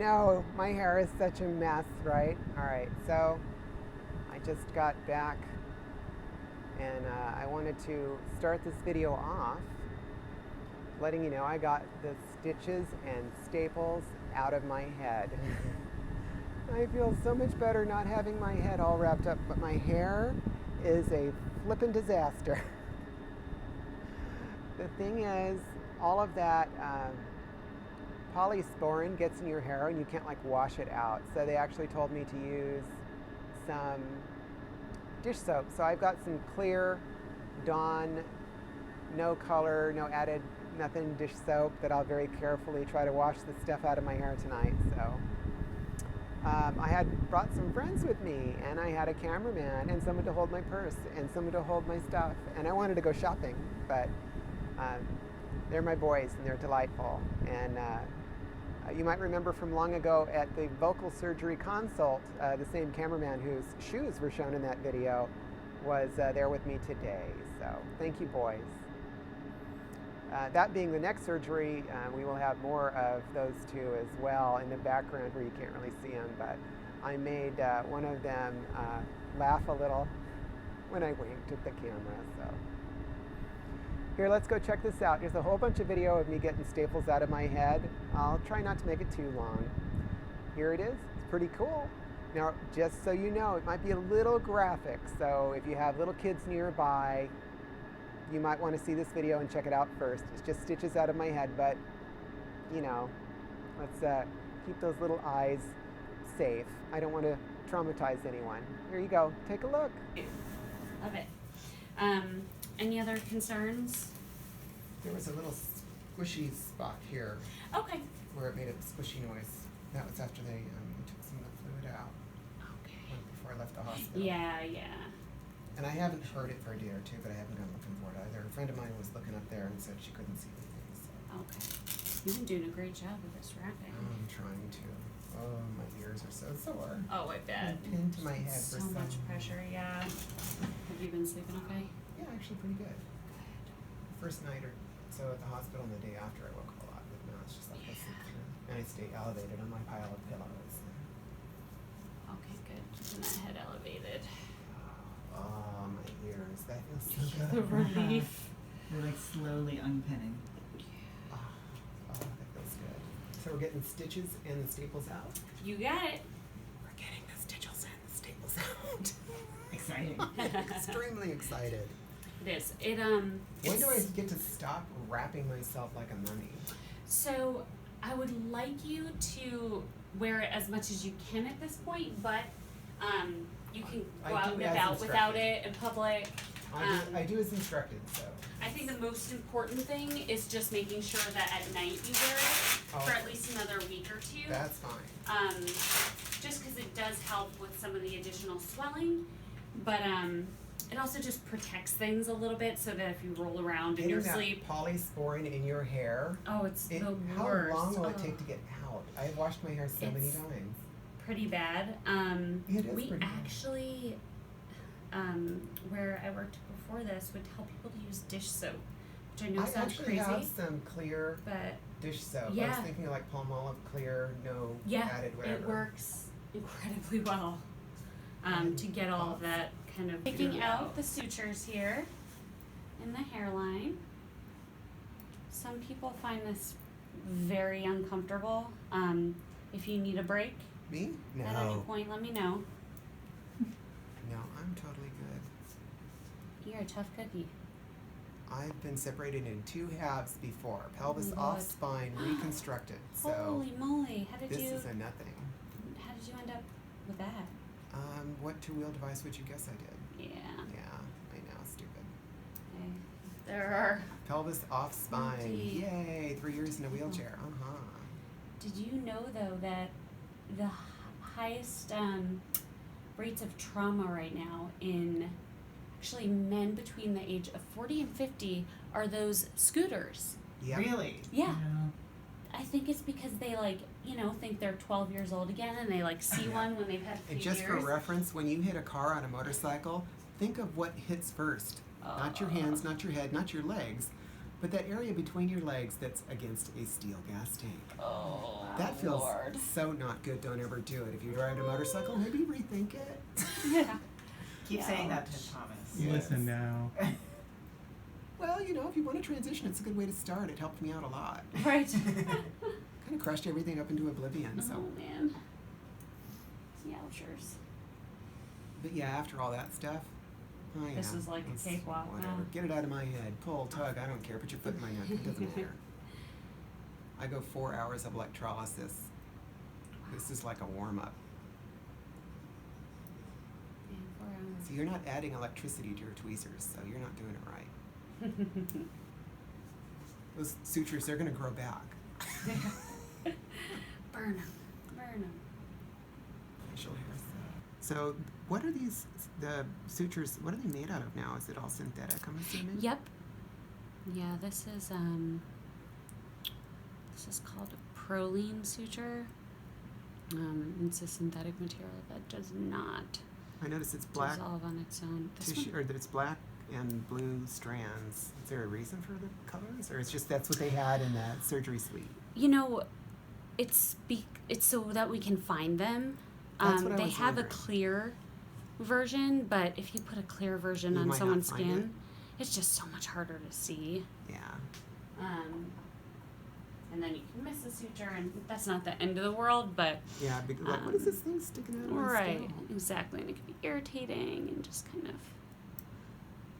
know, my hair is such a mess, right? All right, so I just got back and I wanted to start this video off letting you know I got the stitches and staples out of my head. I feel so much better not having my head all wrapped up, but my hair is a flippin' disaster. The thing is, all of that polysporin gets in your hair and you can't like wash it out. So they actually told me to use some dish soap. So I've got some clear Dawn, no color, no added nothing dish soap that I'll very carefully try to wash the stuff out of my hair tonight. So I had brought some friends with me, and I had a cameraman and someone to hold my purse and someone to hold my stuff, and I wanted to go shopping, but they're my boys and they're delightful. And you might remember from long ago at the vocal surgery consult, the same cameraman whose shoes were shown in that video was there with me today. So thank you, boys. That being the next surgery, we will have more of those two as well in the background where you can't really see them, but I made one of them laugh a little when I winked at the camera. So here, let's go check this out. There's a whole bunch of video of me getting staples out of my head. I'll try not to make it too long. Here it is. It's pretty cool. Now, just so you know, it might be a little graphic, so if you have little kids nearby, you might want to see this video and check it out first. It's just stitches out of my head, but, you know, let's keep those little eyes safe. I don't want to traumatize anyone. Here you go. Take a look. Love it. Any other concerns? There was a little squishy spot here. Okay. Where it made a squishy noise. That was after they took some of the fluid out. Okay. Before I left the hospital. Yeah. And I haven't heard it for a day or two, but I haven't gone looking for it either. A friend of mine was looking up there and said she couldn't see anything. So. Okay. You've been doing a great job with this wrapping. I'm trying to. Oh, my ears are so sore. Oh, I bet. Pinned to my head So for much pressure, yeah. Have you been sleeping okay? Yeah, actually pretty good. Good. First night or so at the hospital and the day after I woke up a lot, but now it's just like I sleep through. And I stay elevated on my pile of pillows. Okay, good. Keeping that head elevated. Oh, my ears. That feels so The good. relief. They're like slowly unpinning. Oh, that feels good. So we're getting stitches and the staples out? You got it. We're getting the stitches and the staples out. Exciting. I'm extremely excited. It is. When do I get to stop wrapping myself like a mummy? So I would like you to wear it as much as you can at this point, but you can go out and about without it in public. I do as instructed, so. I think the most important thing is just making sure that at night you wear it for at least another week or two. That's fine. Just because it does help with some of the additional swelling, but it also just protects things a little bit so that if you roll around in your sleep. Polysporin in your hair. Oh, it's the how worst. long will it take to get out? I've washed my hair so many times. Pretty bad. It is we pretty actually, where I worked before this, would tell people to use dish soap, which I know sounds actually crazy. have some clear But dish soap. I yeah. was thinking like Palmolive clear, no added whatever. It works incredibly well to get all of that kind of taking out the sutures here in the hairline. Some people find this very uncomfortable. If you need a break Me? No. at any point, let me know. No, I'm totally good. You're a tough cookie. I've been separated in 2 halves before. Pelvis Oh, off God. spine reconstructed. So Holy moly! How did this you is a nothing. end up with that? What 2-wheel device would you guess I did? Yeah. Yeah, I know, stupid. Okay. There are. Pelvis off spine. Indeed. Yay, 3 years in a wheelchair. Did you know though that the highest rates of trauma right now in actually men between the age of 40 and 50 are those scooters? Yep. Really? Yeah. I think it's because they think they're 12 years old again and they see one when they've had a few And just years. for reference, when you hit a car on a motorcycle, think of what hits first. Not your hands, not your head, not your legs, But that area between your legs that's against a steel gas tank. Oh, That feels Lord. so not good. Don't ever do it. If you ride a motorcycle, maybe rethink it. Yeah. Keep saying that Ouch. to Thomas. Yes. Listen now. Well, you know, if you want to transition, it's a good way to start. It helped me out a lot. Right. Kind of crushed everything up into oblivion. So, Oh man. Youchers. but yeah, after all that stuff, oh yeah, This is like a it's cakewalk, Whatever. wow. Get it out of my head. Pull, tug. I don't care. Put your foot in my neck. It doesn't matter. I go 4 hours of electrolysis. This is like a warm up. Man, 4 hours. So you're not adding electricity to your tweezers, so you're not doing it right. Those sutures, they're gonna grow back. Burn them. Burn them. Facial hair. So what are these, the sutures, what are they made out of now? Is it all synthetic, I'm assuming? Yep. Yeah, this is called a proline suture. It's a synthetic material that does not I noticed it's black dissolve on its own. This tissue, one, or that it's black and blue strands. Is there a reason for the colors, or it's just that's what they had in that surgery suite? you know, it's so that we can find them. That's what I They was have a wondering. clear version, but if you put a clear version You on might not someone's find skin, it's just so much harder to see. Yeah. And then you can miss a suture, and that's not the end of the world, but Yeah, because like, what is this thing sticking out of my right, skull? exactly, and it can be irritating and just kind of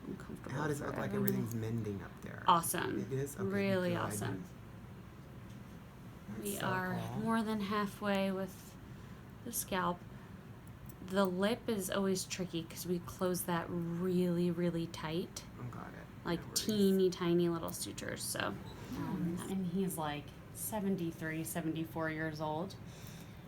uncomfortable. How does it for look like everyone. everything's mending up there? Awesome. It is? Okay, Really good. awesome. That's We so are cool. more than halfway with the scalp. The lip is always tricky because we close that really, really tight, Oh, got it. like No worries. teeny tiny little sutures. So, and he's like 73, 74 years old,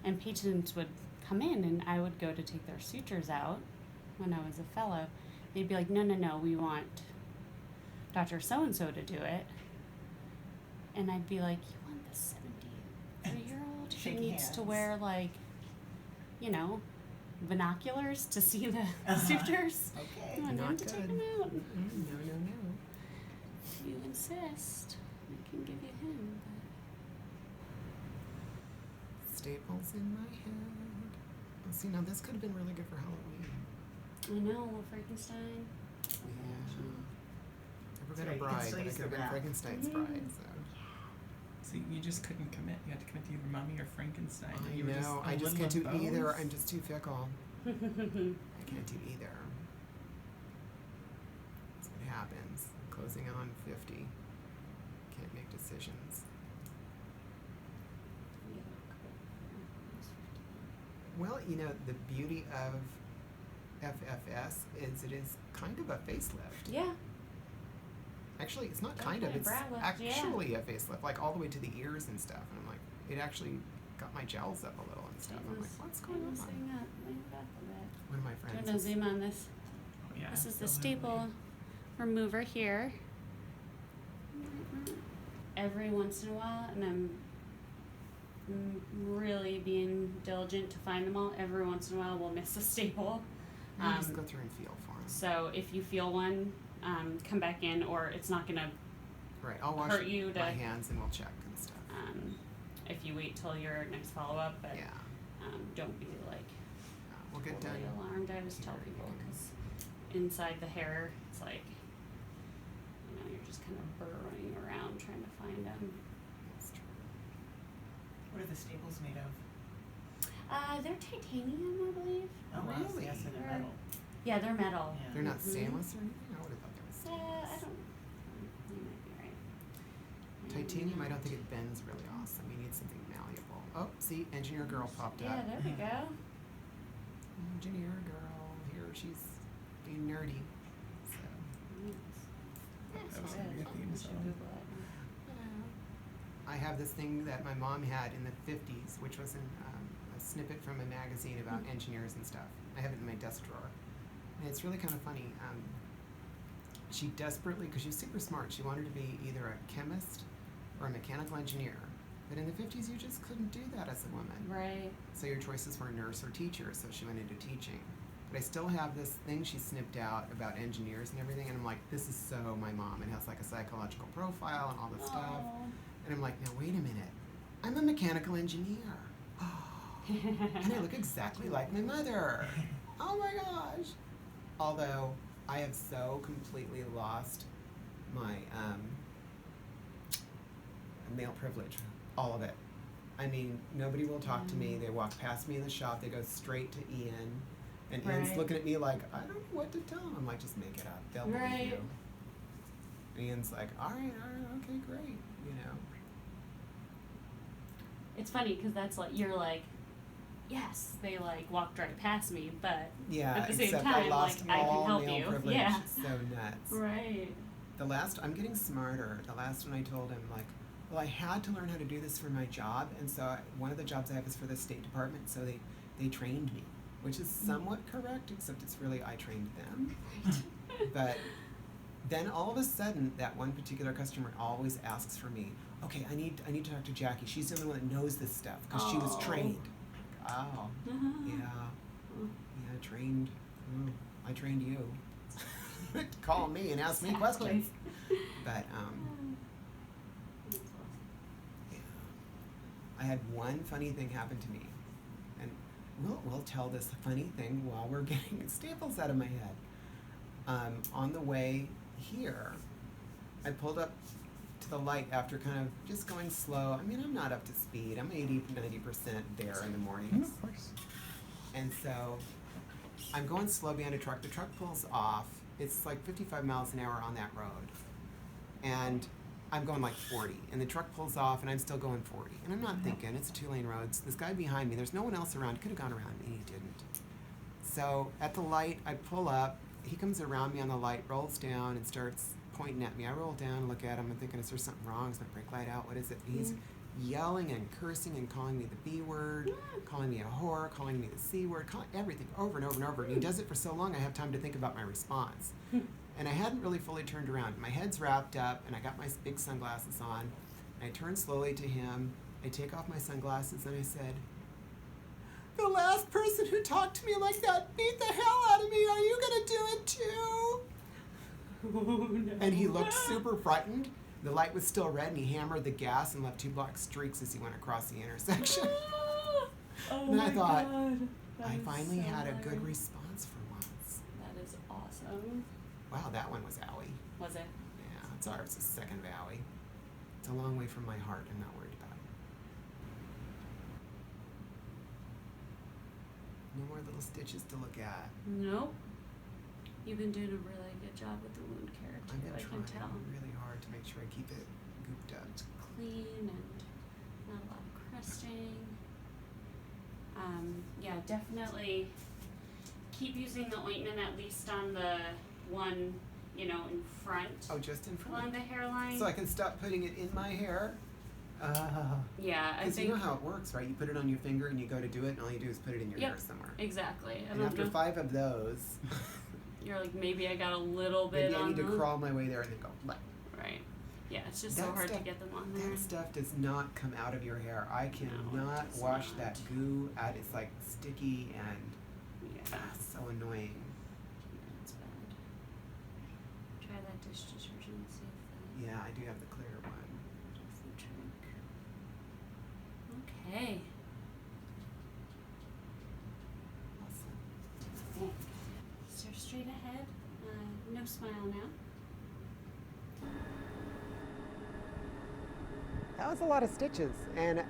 and patients would come in, and I would go to take their sutures out when I was a fellow. They'd be like, no, we want Dr. So-and-so to do it. And I'd be like, you want the 73-year-old who Shake needs to hands. wear, like, you know, binoculars to see the sutures? Okay. You want him Not to good. take them out? No. If you insist, I can give you him. Staples in my head. Well, see, now this could have been really good for Halloween. But I know, Frankenstein. Yeah. Never been Right, a you can bride, still but I use could have the been wrap. Frankenstein's Mhm. bride, so. So you just couldn't commit. You had to commit to either Mummy or Frankenstein. I You were know, a I just little can't do of either. both? I'm just too fickle. I can't do either. That's what happens. Closing on 50. Can't make decisions. Well, you know, the beauty of FFS is it is kind of a facelift. Yeah. Actually, it's not kind of, Definitely a it's brow lift, yeah. actually a facelift, like all the way to the ears and stuff. And I'm like, it actually got my gels up a little and stuff. I'm like, what's going on? Lean up a bit. One of my Do you friends. want to zoom on this? Oh, yeah, This is the absolutely. staple remover here. Every once in a while, and I'm really being diligent to find them all. Every once in a while, we'll miss a staple. You just go through and feel for them. So if you feel one, come back in, or it's not gonna. Right, I'll wash hurt you to- my hands and we'll check and stuff. If you wait till your next follow up, but Yeah, don't be like we'll get done. totally alarmed. I always tell people because inside the hair, it's like you're just kind of burrowing around trying to find them. That's true. What are the staples made of? They're titanium, I believe. Oh, wow. Really? Yes, and they're They're- metal. Yeah, they're metal. Yeah. They're not Mhm. stainless or anything? I would have thought they were I stainless. don't. You might be right. Titanium, I don't think it bends really awesome. You need something malleable. Oh, see, engineer girl popped Yeah, up. there we go. Engineer girl, here she's being nerdy. So, That's That was good. gonna be a theme We should song. Google it. I have this thing that my mom had in the 50s, which was a snippet from a magazine about engineers and stuff. I have it in my desk drawer. And it's really kind of funny. She desperately, because she's super smart, she wanted to be either a chemist or a mechanical engineer. But in the 50s, you just couldn't do that as a woman. Right. So your choices were nurse or teacher, so she went into teaching. But I still have this thing she snipped out about engineers and everything, and I'm like, this is so my mom. It has like a psychological profile and all this stuff. And I'm like, now wait a minute. I'm a mechanical engineer. And I look exactly like my mother. Oh my gosh. Although I have so completely lost my male privilege. All of it. I mean, nobody will talk to me. They walk past me in the shop. They go straight to Ian. And Ian's Right. looking at me like, I don't know what to tell him. I'm like, just make it up. They'll believe Right. you. And Ian's like, all right, okay, great. You know. It's funny because that's like you're like, yes, they like walked right past me, but Yeah, at the same except time, I lost like I all can help male you. privilege. Yeah. It's so nuts. Right. I'm getting smarter. The last one I told him, like, well, I had to learn how to do this for my job, and so one of the jobs I have is for the State Department, so they trained me, which is somewhat correct, except it's really I trained them. But then all of a sudden, that one particular customer always asks for me. Okay, I need to talk to Jackie. She's the only one that knows this stuff because she was Oh. trained. Oh, yeah, trained. I trained you. Call me and ask me questions. But yeah. I had one funny thing happen to me, and we'll tell this funny thing while we're getting staples out of my head. On the way here, I pulled up to the light after kind of just going slow. I mean, I'm not up to speed. I'm 80-90% there in the mornings. Of course. And so I'm going slow behind a truck. The truck pulls off. It's like 55 miles an hour on that road. And I'm going like 40. And the truck pulls off and I'm still going 40. And I'm not thinking, it's a 2-lane road. So this guy behind me, there's no one else around. Could have gone around me, he didn't. So at the light, I pull up. He comes around me on the light, rolls down and starts pointing at me. I roll down and look at him and thinking, is there something wrong? Is my brake light out? What is it? He's yelling and cursing and calling me the B word, calling me a whore, calling me the C word, calling everything over and over and over. And he does it for so long I have time to think about my response. And I hadn't really fully turned around. My head's wrapped up and I got my big sunglasses on. And I turn slowly to him. I take off my sunglasses and I said, the last person who talked to me like that beat the hell out of me. Are you gonna do it too? Oh, no. And he looked super frightened. The light was still red and he hammered the gas and left 2 black streaks as he went across the intersection. Oh And my I thought, God. That I is finally so had a good hilarious. response for once. That is awesome. Wow, that one was owie. Was it? Yeah, it's ours, the second owie. It's a long way from my heart. I'm not worried about it. No more little stitches to look at. Nope. You've been doing a really good job with the wound care too. I've been I can tell. trying really hard to make sure I keep it gooped up. Clean and not a lot of crusting. Yeah, definitely keep using the ointment at least on the one, in front Oh, just in along front? the hairline. So I can stop putting it in my hair? Yeah, I Because think you know how it works, right? You put it on your finger and you go to do it, and all you do is put it in your Yep. hair somewhere. exactly. I And don't after know. 5 of those, You're like, maybe I got a little bit maybe I on need to the- crawl my way there and then go, "Bleh." Right. Yeah, it's just so That hard to stuff- get them on there. That stuff does not come out of your hair. I it cannot does wash not. that goo out. It's like sticky and Yeah, so annoying. it's bad. Try that dish detergent, see if that Yeah, I do have the clear one. does the trick. Okay. Awesome. Stare straight ahead. No smile now. That was a lot of stitches, and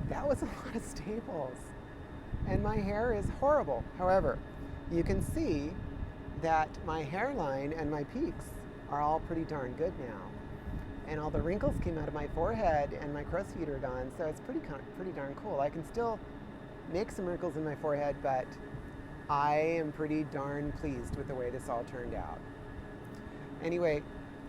that was a lot of staples. And my hair is horrible. However, you can see that my hairline and my peaks are all pretty darn good now. And all the wrinkles came out of my forehead and my crow's feet are gone, so it's pretty darn cool. I can still make some wrinkles in my forehead, but I am pretty darn pleased with the way this all turned out. Anyway,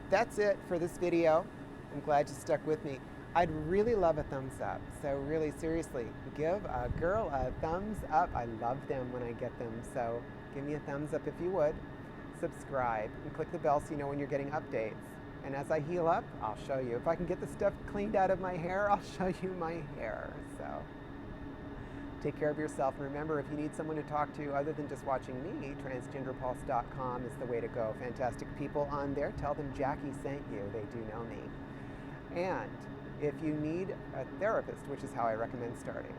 that's it for this video. I'm glad you stuck with me. I'd really love a thumbs up. So really, seriously, give a girl a thumbs up. I love them when I get them. So give me a thumbs up if you would. Subscribe and click the bell so you know when you're getting updates. And as I heal up, I'll show you. If I can get the stuff cleaned out of my hair, I'll show you my hair. So Take care of yourself, and remember, if you need someone to talk to other than just watching me, transgenderpulse.com is the way to go. Fantastic people on there. Tell them Jackie sent you. They do know me. And if you need a therapist, which is how I recommend starting,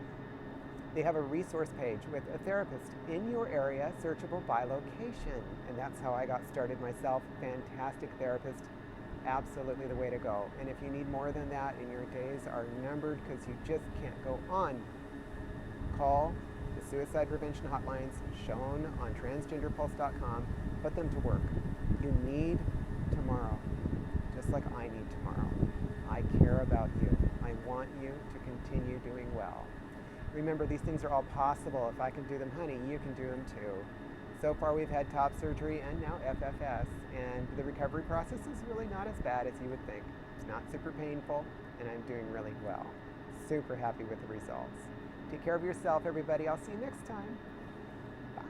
they have a resource page with a therapist in your area, searchable by location. And that's how I got started myself. Fantastic therapist. Absolutely the way to go. And if you need more than that, and your days are numbered because you just can't go on, call the suicide prevention hotlines shown on transgenderpulse.com. Put them to work. You need tomorrow, just like I need tomorrow. I care about you. I want you to continue doing well. Remember, these things are all possible. If I can do them, honey, you can do them too. So far, we've had top surgery and now FFS, and the recovery process is really not as bad as you would think. It's not super painful, and I'm doing really well. Super happy with the results. Take care of yourself, everybody. I'll see you next time. Bye.